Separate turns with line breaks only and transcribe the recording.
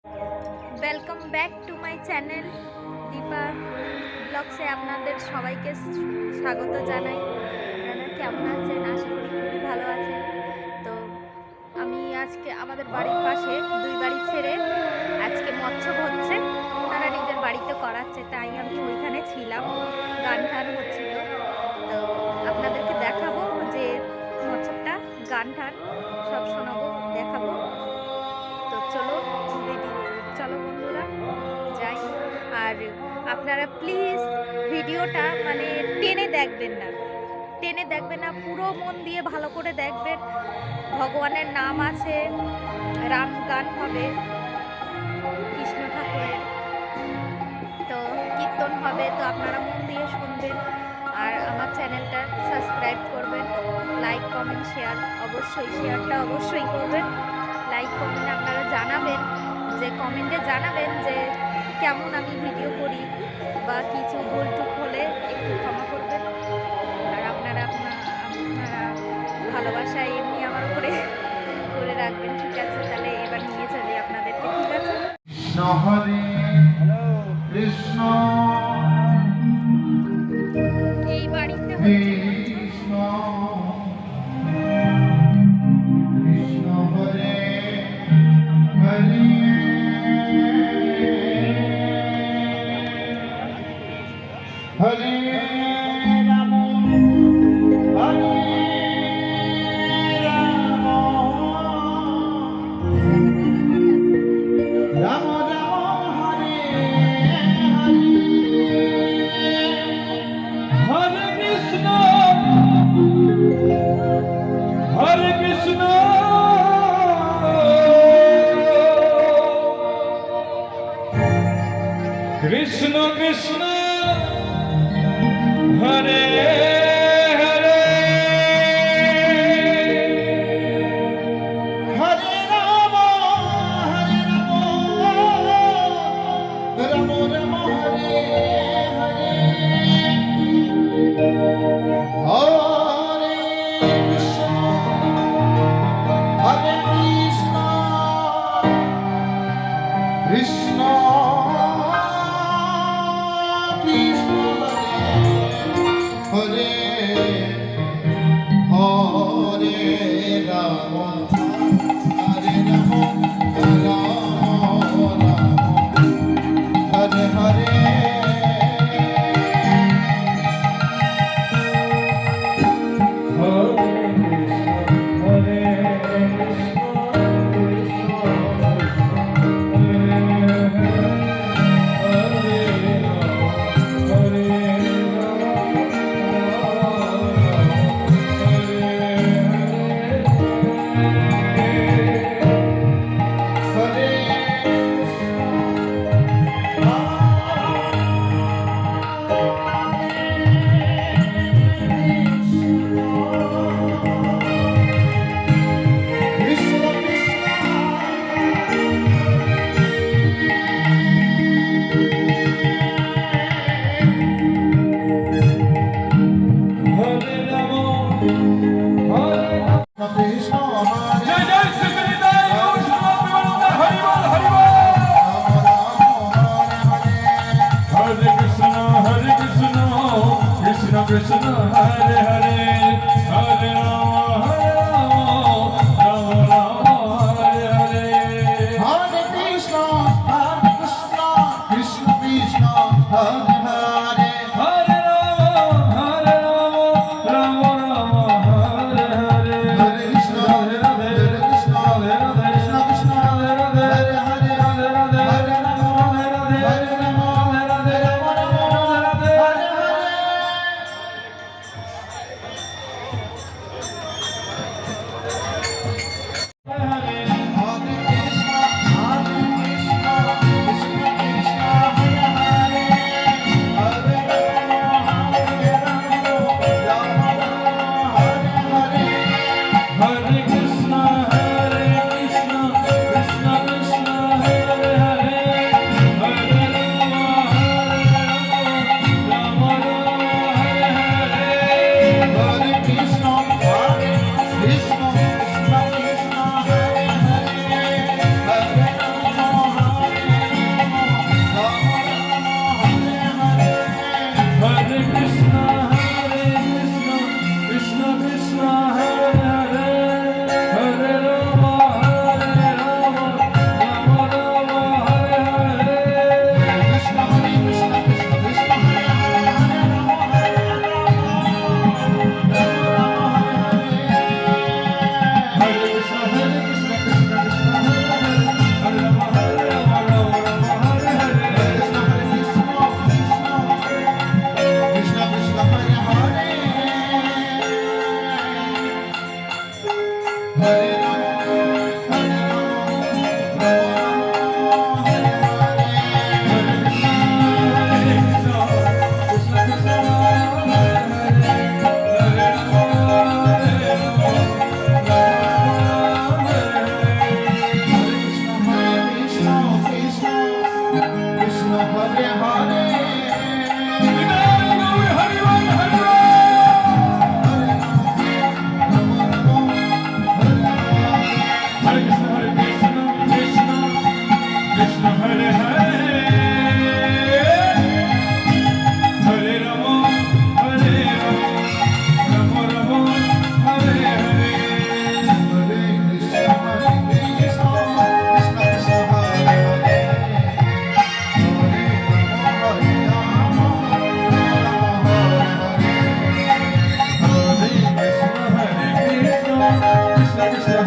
Welcome back to my channel Deepa ব্লগসে আপনাদের সবাইকে স্বাগত জানাই। আপনারা কেমন আছেন? আশা করি খুবই ভালো আছেন। তো আমি আজকে আমাদের বাড়ির পাশে দুই বাড়ি ছেড়ে আজকে মৎস্য হচ্ছে, ওনারা নিজের বাড়িতে করাচ্ছে, তাই আমি ওইখানে ছিলাম, গান টান হচ্ছিল। তো আপনাদেরকে দেখাবো যে মৎস্যটা, গান টান সব শোনাবো, দেখাবো। তো চলো বন্ধুরা যাই। আর আপনারা প্লিজ ভিডিওটা টেনে দেখবেন না, পুরো মন দিয়ে ভালো করে দেখবেন। ভগবানের নাম আছে, রাম গান হবে, কৃষ্ণ ঠাকুরের তো কীর্তন হবে, তো আপনারা মন দিয়ে শুনবেন। আর আমার চ্যানেলটা সাবস্ক্রাইব করবেন, লাইক কমেন্ট শেয়ার, শেয়ারটা অবশ্যই করবেন। লাইক কমেন্ট আপনারা জানাবেন, কমেন্টে জানাবেন যে কেমন আমি ভিডিও করি, বা কিছু ভুলটুক হলে একটু ক্ষমা করবেন। আর আপনারা ভালোবাসা এমনি আমার উপরে করে রাখবেন, ঠিক আছে? তাহলে এবার নিয়ে চলি আপনাদেরকে, ঠিক আছে?
কৃষ্ণ
এই বাড়িতে হচ্ছে
হরে রাম হরে রাম রাম রাম হরে হরে কৃষ্ণ কৃষ্ণ কৃষ্ণ হরে হরে হরে রাম রাম রাম হরে হরে হরে কৃষ্ণ কৃষ্ণ হরে হরে রাম হরে Ram Ram Ram Hare Hare Krishna Hare Hare Hare Rama Rama Rama Hare Hare Hare Krishna Krishna Krishna Hare Hare Hare Rama Rama Rama Hare Hare Hare Krishna Hare Krishna Krishna Krishna Hare Hare Hare Hare Hare Rama Hare Hare Hare Krishna